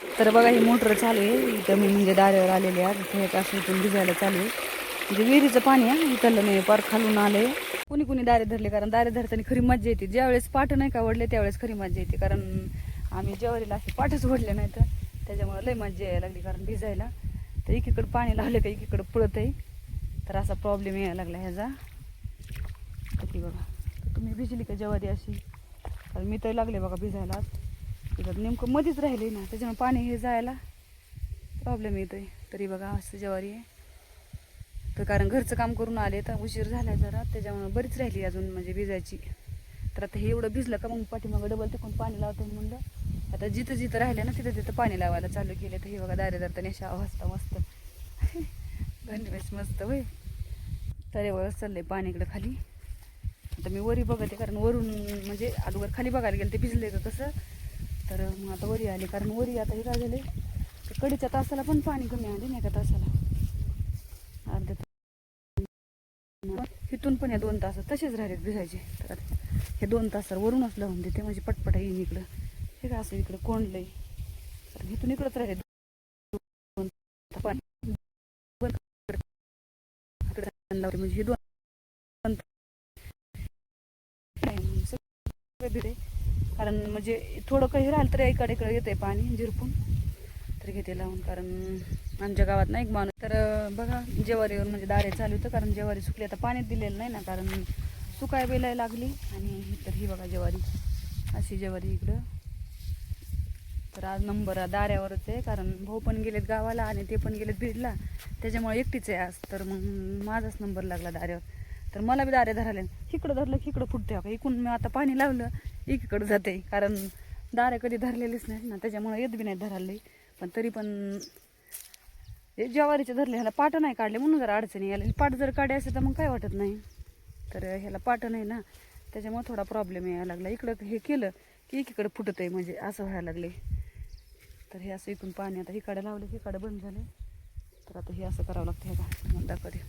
तर बघा ही मोटर चालू आहे इथं. मी म्हणजे दाऱ्यावर आलेले आहे इथे असं इथून भिजायला चालू आहे. म्हणजे विहिरीचं पाणी आहे इथलं नाही, पार खालून आले. कुणी कुणी दारे धरले, कारण दारे धरताना खरी मज्जा येते. ज्यावेळेस पाठ नाही का वडले त्यावेळेस खरी मज्जा येते, कारण आम्ही ज्वारीला असे पाठच वडले नाही तर त्याच्यामुळे लय मज्जा यायला लागली. कारण भिजायला तर एकीकडे पाणी लावलं का एकीकडे पळत आहे, तर असा प्रॉब्लेम यायला लागला ह्याचा. तर बघा, तर तुम्ही भिजली का ज्वारी अशी? कारण मी तर लागले बघा भिजायला. तिथं नेमकं मध्येच राहिले ना, त्याच्यामुळे पाणी हे जायला प्रॉब्लेम येतोय. तरी बघा असं ज्वारी आहे. तर कारण घरचं काम करून आले तर उशीर झाला जरा, त्याच्यामुळे बरीच राहिली अजून म्हणजे भिजायची. तर आता हे एवढं भिजलं का मग पाठीमागं डबल तिकडून पाणी लावतो म्हणलं. आता जिथं जिथं राहिले ना तिथं तिथं पाणी लावायला चालू केले. तर हे बघा दारे धरताना अशा अवस्था मस्त धन्यवाद मस्त होय. तर एवढं चाललंय पाणी इकडं खाली. आता मी वरी बघते, कारण वरून म्हणजे अगोदर खाली बघायला गेलं ते भिजले तर तसं. तर मग आता वरी आले, कारण वरी आता हे काय झाले तर कडीच्या तासाला पण पाणी कमी आले नाही, एका तासाला अर्ध्या. इथून पण या 2 तास तसेच राहिले भिजायचे. तर हे 2 तास वरूनच लावून देते म्हणजे पटपट येईन इकडं. हे का असं इकडं कोंडलंय, तर इथून इकडंच राहिले 2 पाणी लावते म्हणजे हे 2 भिडे. कारण म्हणजे थोडं काही राहिलं तरी इकडे इकडे येते पाणी झिरपून, तर घेते लावून. कारण आमच्या गावात ना एक माणूस, तर बघा ज्वारीवर म्हणजे दारे चालू होतं, कारण ज्वारी सुकली. आता पाणीच दिलेलं नाही ना, कारण सुकाय बेलाय लागली. आणि तर ही बघा ज्वारी, अशी ज्वारी इकडं. तर आज नंबर दाऱ्यावरच आहे, कारण भाऊ पण गेलेत गावाला आणि ते पण गेलेत बीडला, त्याच्यामुळे एकटीच आहे आज. तर मग माझाच नंबर लागला दाऱ्यावर. तर मला बी दारे धराले, इकडं धरलं की इकडं फुटते का. इकडून मी आता पाणी लावलं एकीकडं जाते, कारण दारे कधी धरलेलीच नाहीत ना, त्याच्यामुळे येत बी नाही धरायला. पण तरी पण हे ज्वारीचे धरले, ह्याला पाट नाही काढले म्हणून जरा अडचणी यायला. पाट जर काढे असेल तर मग काय वाटत नाही, तर ह्याला पाट नाही ना, त्याच्यामुळे थोडा प्रॉब्लेम यायला लागला. इकडं हे केलं की एकीकडे फुटत आहे म्हणजे असं व्हायला लागले. तर हे असं इकडून पाणी आता हिकडे लावलं, हिकडे बंद झालं. तर आता हे असं करावं लागतं. हे का मग दाखवते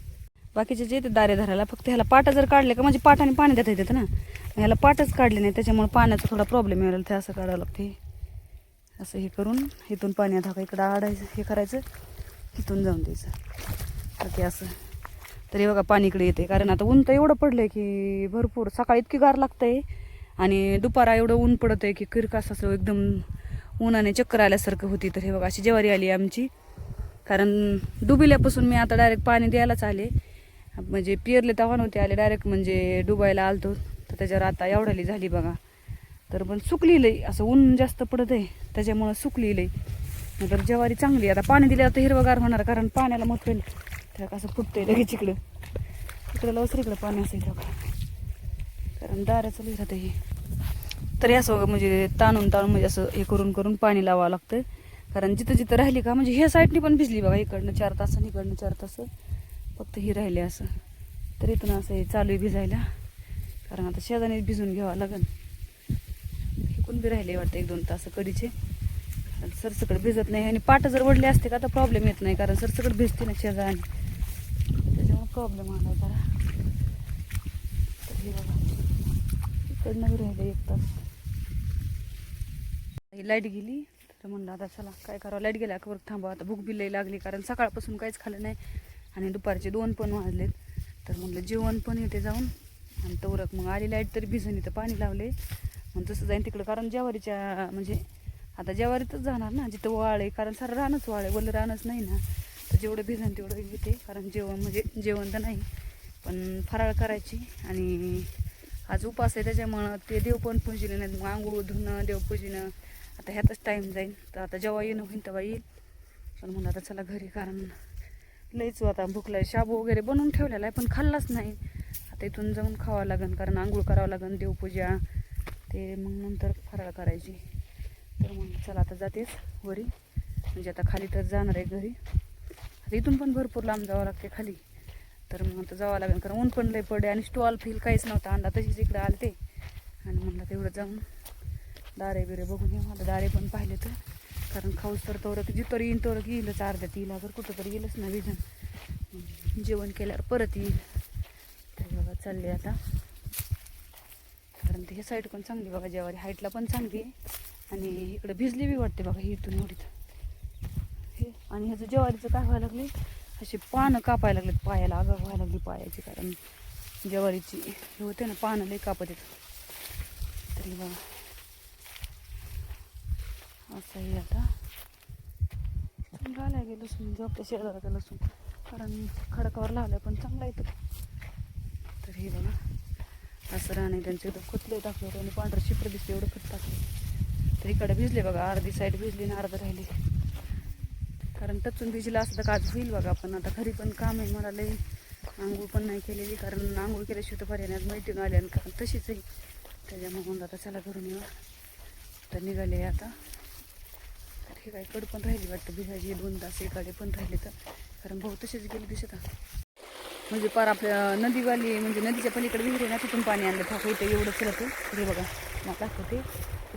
बाकीचे जे ते दारे धरायला, फक्त ह्याला पाटा जर काढले का म्हणजे पाटाने पाणी देता येतं ना, ह्याला पाटच काढले नाही, त्याच्यामुळे पाण्याचा थोडा प्रॉब्लेम यायला. ते असं काढावं लागते. असं हे करून इथून पाणी आता इकडं आडायचं, हे करायचं, इथून जाऊन द्यायचं. तर ते असं तरी बघा पाणी इकडे येते, कारण आता ऊन तर एवढं पडलंय की भरपूर. सकाळी इतकी गार लागतंय आणि दुपारा एवढं ऊन पडत आहे की किरकास असं एकदम उन्हाने चक्कर आल्यासारखं होती. तर हे बघा अशी ज्वारी आली आमची, कारण डुबिल्यापासून मी आता डायरेक्ट पाणी द्यायलाच आले. म्हणजे पिरले तेव्हा नव्हते आले, डायरेक्ट म्हणजे डुबायला आलतो. तर त्याच्यावर आता एवढाली झाली बघा. तर पण सुकली लई, असं ऊन जास्त पडत आहे त्याच्यामुळं सुकली लई. तर ज्वारी चांगली आता पाणी दिल्यावर तर हिरवगार होणार, कारण पाण्याला मत होईल. तर कसं फुटतंय लगेच इकडं इकडं लवकर इकडं पाणी असेल बघा, कारण दाराचं लई राहतं हे. तरी असं म्हणजे ताणून म्हणजे असं हे करून करून पाणी लावावं लागतं. कारण जिथं जिथं राहिली का म्हणजे ह्या साईडनी पण भिजली बघा, इकडनं 4 तास आणि इकडनं 4 तास, फक्त ही राहिले असं. तर इथून असं हे चालू आहे भिजायला, कारण आता शेजाने भिजून घ्यावं लागेल. इकडून बी राहिले वाटतं 1-2 तास कडीचे, सरसकड भिजत नाही. आणि पाट जर वडले असते का तर प्रॉब्लेम येत नाही, कारण सरसकड भिजते ना शेजाने, त्याच्यामुळे प्रॉब्लेम आला जरा. तर हे बघा इकडनं बी राहिले 1 तास. ही लाईट गेली, तर म्हणलं आता चला काय करावं, लाईट गेल्यावर थांबा. आता भूक बी लई लागली, कारण सकाळपासून काहीच खाल्लं नाही आणि दुपारचे 2 पण वाजलेत. तर म्हणलं जेवण पण येते जाऊन, आणि तवरक मग आली लाईट तरी भिजून इथं पाणी लावले. मग तसं जाईन तिकडं, कारण ज्वारीच्या म्हणजे आता ज्वारीतच जाणार ना जिथं वाळ आहे, कारण सारं रानच वाळ आहे, वल्लं रानच नाही ना. तर जेवढं भिजन तेवढं येते, कारण जेवण म्हणजे जेवण तर नाही पण फराळ करायची. आणि आज उपास आहे त्याच्यामुळं ते देव पण पूजले नाहीत, मग आंघोळ धुणं देवपूजनं आता ह्यातच टाईम जाईल. तर आता जेव्हा येणं होईल तेव्हा येईल. पण म्हणलं आता चला घरी, कारण लईच आता भूकला आहे. शाबू वगैरे बनवून ठेवलेला आहे पण खाल्लाच नाही. आता इथून जाऊन खावं लागेल, कारण आंघोळ करावं लागेल, देवपूजा ते, मग नंतर फराळ करायची. तर मग चला आता जातेच वरी, म्हणजे आता खाली तर जाणार आहे घरी. आता इथून पण भरपूर लांब जावं लागते खाली, तर मग आता जावं लागेल, कारण ऊन पण लई पडे आणि स्टॉल फील काहीच नव्हता अंडा, तशीच इकडे आलते. आणि म्हणलं तेवढं जाऊन दारे बिरे बघून येऊ. आता दारे पण पाहिले तर, कारण खाऊस तर तोरक जिथं येईन तोरक येईलच, अर्ध्या तिला जर कुठं तरी येईलच ना विजन. जेवण केल्यावर परत येईल. तर बघा चालले आता, कारण हे साईड पण चांगली बघा, ज्वारी हाईटला पण चांगली आहे आणि इकडं भिजली बी वाटते बघा ही इथून एवढीत. हे आणि ह्याचं ज्वारीचं काय व्हायला लागले, असे पानं कापायला लागलेत पायाला, आगाग व्हायला लागली पायाची, कारण ज्वारीची हे होते ना पानं लई कापत येत. तरी बघा असंही आता घालाय गेलं लसूण, झोपत्या शेजाराचा लसूण, कारण खडकावर लावलाय पण चांगला येतो. तर हे बघा असं राहणे त्यांचं एकदम खुतले टाकलं आणि पांढरं शिपर दिसते एवढं खत टाकलं. तर इकडे भिजले बघा, अर्धी साईड भिजली आणि अर्ध राहिली, कारण टचून भिजलं असं तर काज होईल बघा. पण आता घरी पण काम आहे, मला लई आंघोळ पण नाही केलेली, कारण आंघोळ केल्याशिवाय तर पर्याय मैत्रीण आली आणि कारण तशीच आहे. त्याच्यामुळे आता चला करून येऊ. तर निघाले आता. तर हे काय कड पण राहिली वाटतं भिजायची, 2 तास एकाडे पण राहिले तर, कारण भाऊ तसेच गेले दिसत. म्हणजे पार आपल्या नदीवाली म्हणजे नदीच्या पलीकडे विहीर आहे ना, तिथून पाणी आणलं थाक इथे एवढं चलत आहे. हे बघा मग दाखवते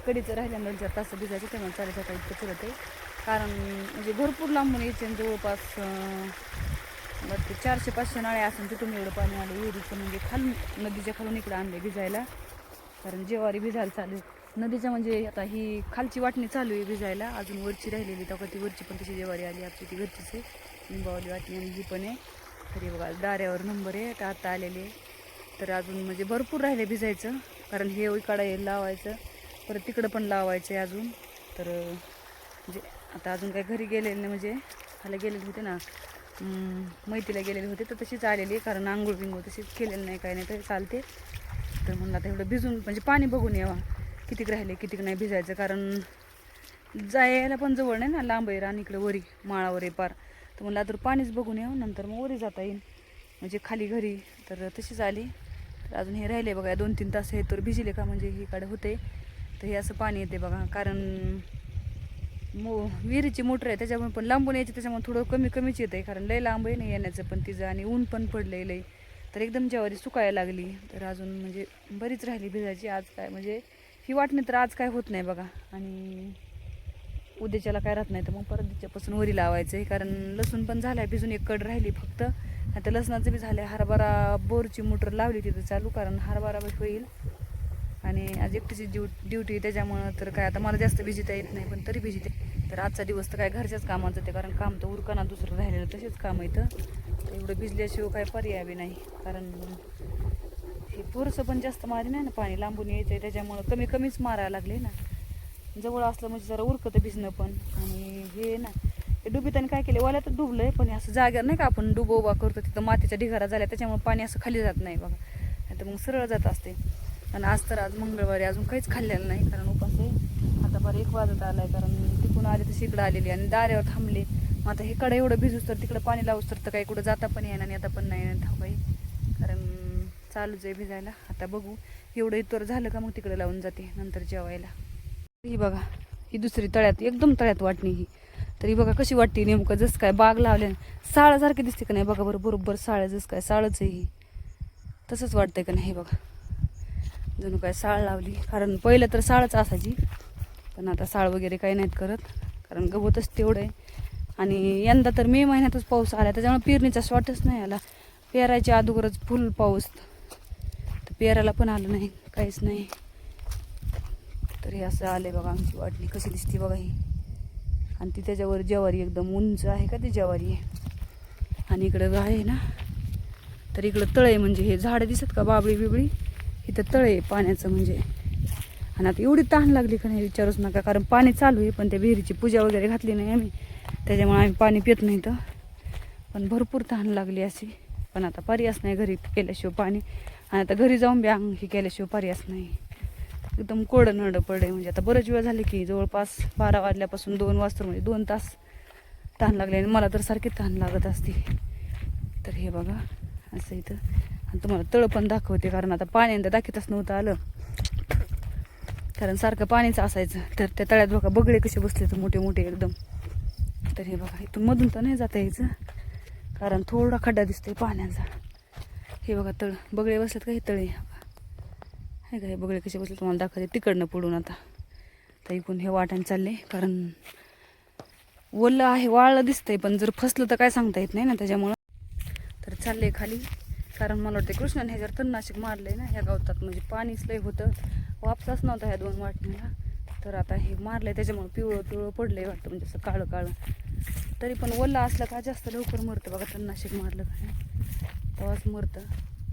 कडीचं राहिल्यानंतर 4 तास भिजायचं तेव्हा 4:30 इतकं चलत आहे. कारण म्हणजे भरपूर लांबून यायचे, जवळपास ते 400-500 नाळे असून तिथून एवढं पाणी आलं विहिरीचं, म्हणजे खालून नदीच्या खालून इकडं आणलं भिजायला. कारण ज्वारी भिजायला चालू आहे नदीच्या, म्हणजे आता ही खालची वाटणी चालू आहे भिजायला, अजून वरची राहिलेली तेव्हा ती वरची पण तशी ज्वारी आली आपली, ती घरचीच आहे लिंबावली वाटणी आणि ही पण आहे. तरी बघा दाऱ्यावर नंबर आहे तर आता आलेले. तर अजून म्हणजे भरपूर राहिले भिजायचं, कारण हे इकडं लावायचं, परत तिकडं पण लावायचं आहे अजून. तर म्हणजे आता अजून काही घरी गेलेले नाही, म्हणजे ह्याला गेलेले होते ना मैतीला गेलेले होते तर तशीच आलेली, कारण आंघोळ बिंघोळ तशीच केलेलं नाही काय नाही तर चालते. तर म्हणलं आता एवढं भिजून म्हणजे पाणी बघून यावा कितीक राहिले कितीक नाही भिजायचं, कारण जायला पण जवळ नाही ना, लांब आहे रान इकडं वरी माळावर आहे पार. तर म्हणलं आता पाणीच बघून यावं, नंतर मग वरी जाता येईल म्हणजे खाली घरी. तर तशीच आली. तर अजून हे राहिले बघा 2-3 तास हे तर भिजले का म्हणजे ही इकडे होते. तर हे असं पाणी येते बघा, कारण विहिरीची मोटर आहे त्याच्यामुळे पण लांबून यायची, त्याच्यामुळे थोडं कमीच येतं आहे, कारण लय लांब आहे नाही येण्याचं पण तिचं, आणि ऊन पण पडलं आहे लई. तर एकदम ज्वारी सुकायला लागली. तर अजून म्हणजे बरीच राहिली भिजायची. आज काय म्हणजे ही वाटणी तर आज काय होत नाही बघा, आणि उद्याच्याला काय राहत नाही. तर मग परत तिच्यापासून वरी लावायचं आहे, कारण लसूण पण झालाय भिजून, एक कड राहिली फक्त. आता लसणाचं बी झालं आहे. हरभरा बोरची मोटर लावली तिथं चालू, कारण हरभरा बी होईल, आणि आज एकटीची ड्युटी त्याच्यामुळं तर काय आता मला जास्त भिजिता येत नाही, पण तरी भिजिते. तर आजचा दिवस तर काय घरच्याच कामाचं ते, कारण काम तर उरकाना दुसरं राहिलेलं तसेच काम येतं. तर एवढं भिजल्याशिवाय काय पर्याय बी नाही, कारण हे पोरसं पण जास्त मारी नाही ना, पाणी लांबून यायचं आहे त्याच्यामुळं कमीच मारायला लागले ना. जवळ असलं म्हणजे जरा उरकतं भिजणं पण. आणि हे ना हे डुबीताने काय केलं, वाल्यात डुबलंय पण असं जाग्यावर नाही का आपण डुबोबा करतो तिथं मातीच्या ढिगारा झाल्या, त्याच्यामुळे पाणी असं खाली जात नाही बघा, नाही तर मग सरळ जात असते. आणि आज मंगळवारी अजून काहीच खाल्लेलं नाही, कारण उपास आहे. आता बरं 1 वाजत आलाय, कारण तिकडून आले तशी इकडं आलेली आणि दाऱ्यावर थांबले. मग आता इकडं एवढं भिजूस तर तिकडं पाणी लावूस तर काही कुठं जाता पण येणार नाही, आता पण नाही ठाऊक, कारण चालूच आहे भिजायला. आता बघू एवढं इतर झालं का मग तिकडे लावून जाते नंतर जेवायला. ही बघा ही दुसरी तळ्यात एकदम तळ्यात वाटणी ही. तरी बघा कशी वाटते नेमकं, जसं काय बाग लावले साळासारखी दिसते का नाही बघा बरं, बरोबर साळ जसं काय साळच आहे ही, तसंच वाटतंय का नाही. हे बघा जणू काय साळ लावली, कारण पहिलं तर साळच असायची, पण आता साळ वगैरे काही नाहीत करत, कारण गवतच तेवढं आहे. आणि यंदा तर मे महिन्यातच पाऊस आला, त्याच्यामुळे पेरणीचा शॉर्टच नाही आला. पेरायच्या अगोदरच फुल पाऊस, तर पेरायला पण आलं नाही, काहीच नाही. तर हे असं आले बघा आमची वाटणी कशी दिसते बघा ही. आणि ती त्याच्यावर ज्वारी एकदम उंच आहे का ती ज्वारी आहे. आणि इकडं आहे ना, तर इकडं तळे म्हणजे हे झाडं दिसत का बाबळी बिबळी, इथं तळे पाण्याचं म्हणजे. आणि आता एवढी तहान लागली का नाही विचारूच नका, कारण पाणी चालू आहे पण त्या विहिरीची पूजा वगैरे घातली नाही आम्ही, त्याच्यामुळे आम्ही पाणी पित नाही. तर पण भरपूर तहान लागली अशी, पण आता पर्यास नाही घरी केल्याशिवाय पाणी, आणि आता घरी जाऊन बी अंग हे केल्याशिवाय पर्यास नाही. एकदम कोरडं नरडं पडे, म्हणजे आता बरेच वेळ झाले की जवळपास 12 वाजल्यापासून 2 वाजता म्हणजे 2 तास तहान लागले, आणि मला तर सारखी तहान लागत असते. तर हे बघा असं इथं, आणि तुम्हाला तळ पण दाखवते, कारण आता पाण्यानं दाखवतच नव्हतं आलं, कारण सारखं पाणीच असायचं. तर त्या तळ्यात बघा बगळे कसे बसले तर मोठे मोठे एकदम. तर हे बघा इथून मधून तर नाही जाता यायचं, कारण थोडा खड्डा दिसतोय पाण्याचा. हे बघा तळ बगळे बसलेत का, हे तळे हे का, हे बगळे कसे बसले तुम्हाला दाखवते तिकडनं पडून. आता तर इकडून हे वाटाने चालले, कारण ओलं आहे वाळलं दिसतंय, पण जर फसलं तर काय सांगता येत नाही ना, त्याच्यामुळं. तर चालले खाली, कारण मला वाटतं कृष्णाने ह्याच्यावर तणनाशक मारलंय ना ह्या गवतात, म्हणजे पाणीच लय होतं, वापसाच नव्हता ह्या 2 वाटणीला. तर आता हे मारलंय त्याच्यामुळे पिवळं पिवळं पडलंय वाटतं, म्हणजे असं काळं काळं. तरी पण ओला असलं का जास्त लवकर मरतं बघा. तणनाशक मारलं का तेव्हाच मरतं.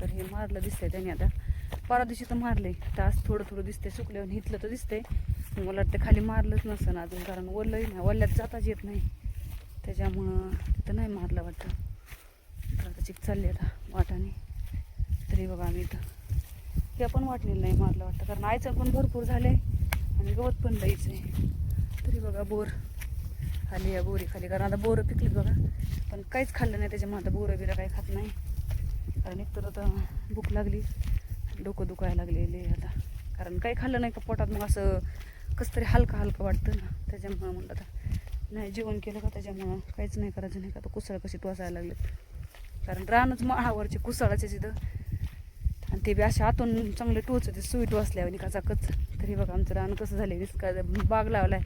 तर हे मारलं दिसतंय त्याने आता. परवा दिवशी तर मारले, तर आज थोडं थोडं दिसते सुकल्यावर. इथलं तर दिसतंय, मला वाटतं खाली मारलंच नसतं ना अजून, कारण ओलंही नाही, ओल्यात जाताच येत नाही, त्याच्यामुळं तिथं नाही मारलं वाटतं. तर आता चिक चालली आता वाटाने. तरी बघा आम्ही इथं हे पण वाटलेलं नाही मारलं वाटतं, कारण आयचं पण भरपूर झाले आणि गवत पण लईच आहे. तरी बघा बोर खाली, या बोरी खाली, कारण आता बोरं पिकलीत बघा, पण काहीच खाल्लं नाही त्याच्यामुळे आता बोरं बिरं काही खात नाही. कारण एकतर आता भूक लागली, डोकं दुखायला लागलेले आता, कारण काही खाल्लं नाही का पोटात, मग असं कसं तरी हलकं हलकं वाटतं ना, त्याच्यामुळं म्हणलं आता नाही जेवण केलं का त्याच्यामुळं काहीच नाही करायचं नाही का. आता कुसळ कशी टोचायला लागले, कारण रानच माळावरचे कुसळाचे तिथं, आणि ते बी अशा आतून चांगले टोचते सुई टोचल्यावर काचाकच. तरी बघा आमचं रान कसं झाले, दिसका बाग लावलाय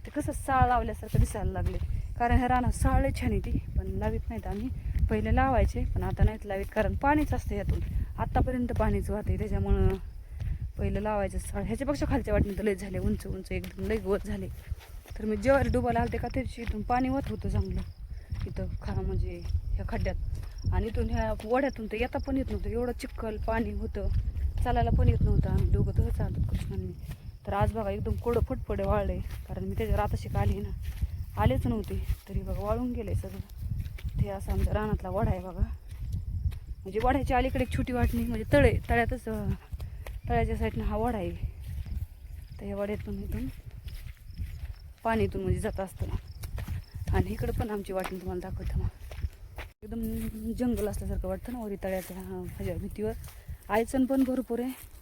ते कसं साळ लावल्यासारखं दिसायला लागले. कारण ह्या रानात साळ लय छान येते, पण लावित नाहीत आम्ही. पहिले लावायचे पण आता नाहीत लावित, कारण पाणीच असतं ह्यातून, आत्तापर्यंत पाणीच वाहते, त्याच्यामुळं पहिलं लावायचं साळ. ह्याच्यापेक्षा खालच्या वाटणी तर लय झाले, उंच उंच एकदम लय गवत झाले. तर मी ज्वारी डुबाला आलते का त्याची इथून पाणी वाहत होतं चांगलं इथं म्हणजे ह्या खड्ड्यात, आणि इथून ह्या वड्यातून तर येता पण येत नव्हतं, एवढं चिखल पाणी होतं, चालायला पण येत नव्हतं. आम्ही दोघं तर चालत कृष्णांनी. तर आज बघा एकदम कोडं फटफडे वाळले, कारण मी त्याच्यावर आताशी आली ना, आलेच नव्हते. तरी बघा वाळून गेले सगळं. ते असं आमच्या रानातला वडा आहे बघा, म्हणजे वड्याच्या अलीकडे एक छोटी वाटणी, म्हणजे तळ्यातच तळ्याच्या साईडनं हा वडा आहे. तर या वड्यातून इथून पाणी इथून म्हणजे जात असतं ना, आणि इकडं पण आमची वाटणी तुम्हाला दाखवते मग. एकदम जंगल असल्यासारखं वाटतं ना वरी तळ्याच्या ह्याच्या भीतीवर. आयचण पण भरपूर आहे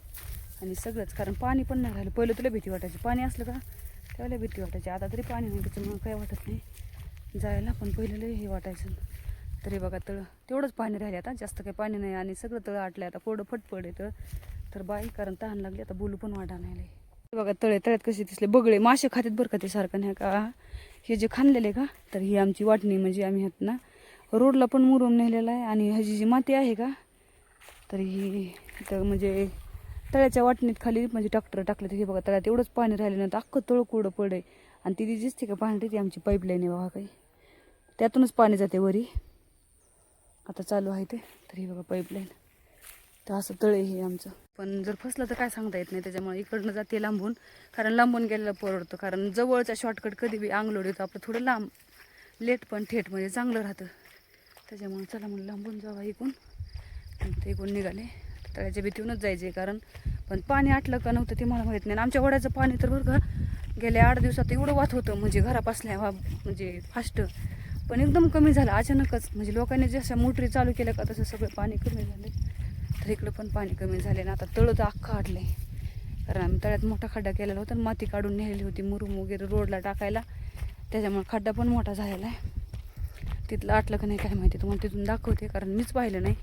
आणि सगळंच, कारण पाणी पण नाही राहिलं. पहिलं तुला भीती वाटायची, पाणी असलं का त्यावेळेला भीती वाटायची, आता तरी पाणी नाही त्याच्यामुळं काही वाटत नाही जायला, पण पहिलं लय हे वाटायचं. तरी बघा तळं तेवढंच पाणी राहिले, आता जास्त काही पाणी नाही, आणि सगळं तळं आटलं आता, कोरडं फटफड आहे तर बाई, कारण तहान लागली आता, बोलू पण वाटा नाही. बघा तळ्यात कसे दिसले बगळे, मासे खातात बरं का ते सारखं नाही का. हे जे खाल्लेले का, तर ही आमची वाटणी, म्हणजे आम्ही ह्यात ना रोडला पण मुरुम नेलेला आहे, आणि ह्याची जी माती आहे का, तर ही इथं म्हणजे तळ्याच्या वाटणीत खाली म्हणजे ट्रॅक्टर टाकलं तर हे बघा तळ्यात एवढंच पाणी राहिलं नाही तर अख्खं तळ कोरडं पडे. आणि ती दिसते का पाणी, ती आमची पाईपलाईन आहे बघा, काही त्यातूनच पाणी जाते वरी, आता चालू आहे ते. तर हे बघा पाईपलाईन, तर असं तळे हे आमचं. पण जर फसलं तर काय सांगता येत नाही, त्याच्यामुळे इकडनं जाते लांबून, कारण लांबून गेलेलं परवडतं, कारण जवळचा शॉर्टकट कधी बी अंगलोड येतो आपलं, थोडं लांब लेट पण थेट म्हणजे चांगलं राहतं. त्याच्यामुळे चला म्हणून लांबून जावा इकून, ते इकून निघाले. तळ्याच्या भीतीहूनच जायचे, कारण पण पाणी आटलं का नव्हतं ते मला माहीत नाही. आमच्या वड्याचं पाणी तर बरं का गेल्या 8 दिवसात एवढं वाहत होतं, म्हणजे घरापासल्या म्हणजे फास्ट, पण एकदम कमी झालं अचानकच. म्हणजे लोकांनी जसं मोटरी चालू केलं का तसं सगळं पाणी कमी झालं. तर इकडं पण पाणी कमी झाले ना, आता तळं तर अख्खं आटलं आहे, कारण आम्ही तळ्यात मोठा खड्डा केलेला होता, माती काढून नेलेली होती मुरुम वगैरे रोडला टाकायला, त्याच्यामुळे खड्डा पण मोठा झालेला आहे. तिथलं आटलं का नाही काय माहिती, तुम्हाला तिथून दाखवते, कारण मीच पाहिलं नाही.